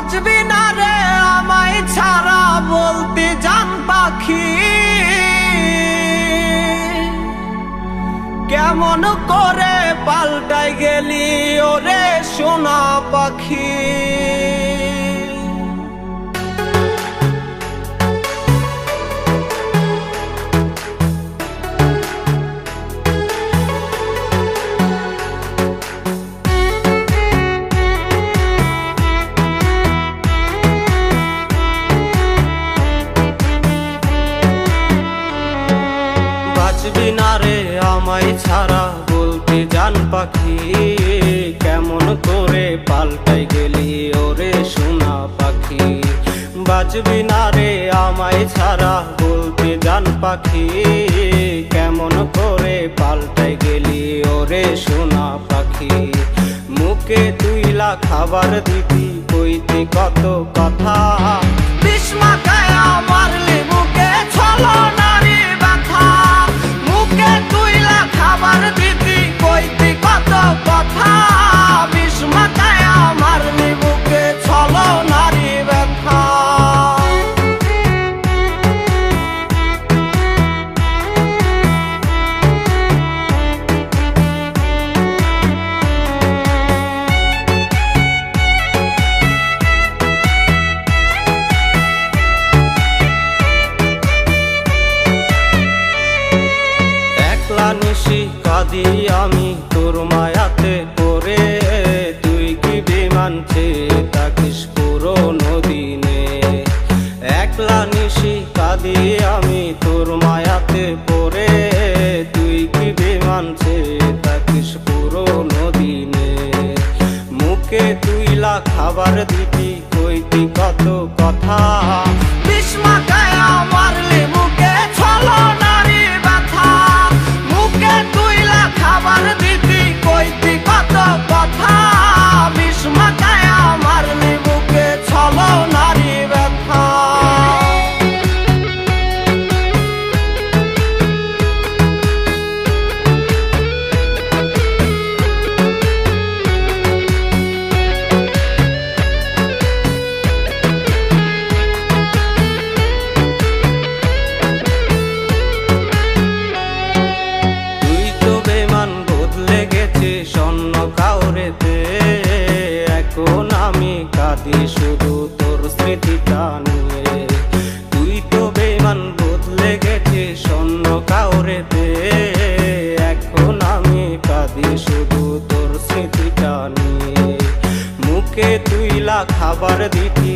বাঁচবি না রে আমায় ছাড়া বলতে জান পাখি, কেমন করে পাল্টাই গেলি ওরে সোনা পাখি। বাঁচবি না রে আমায় ছাড়া বলতে জান পাখি, কেমন করে পাল্টাই গেলি ওরে সোনা পাখি। বাঁচবি না রে আমায় ছাড়া বলতে জান পাখি, কেমন করে পাল্টাই গেলি ওরে সোনা পাখি। মুখে তুইলা খাবার দিবি কইতে কত কথা, বিষ মাখায় আমার লেবুকে ছলো নারী ব্যথা। মুখে তুইলা খাবার দিবি কইতে কত কথা, বিষ মাখায় আমার লেবুকে ছলো নারী ব্যথা। নিশি কাঁদি আমি তোর মায়াতে পড়ে, তুই কি বিমান চেয়ে থাকিস পুরোনো দিনে। একলা নিশি কাঁদি আমি তোর মায়াতে পড়ে, তুই কি বিমান চেয়ে থাকিস পুরোনো দিনে। মুখে তুইলা খাবার দিবি কইতি কত কথা, বিষ মাখায় আমার লেবুকে ছলো নারী ব্যথা। মুখে তুইলা খাবার দিবি কইতি কত কথা, বিষ মাখায় আমার লেবুকে ছলো নারী ব্যথা। স্বর্ণ কাউরেতে এখন আমি কাঁদি শুধু তোর স্মৃতিটা নিয়ে। তুই তো বেমান বদলে গেছে স্বর্ণ কাউরেতে, এখন আমি কাঁদি শুধু তোর স্মৃতিটা নিয়ে। মুখে তুইলা খাবার দিতি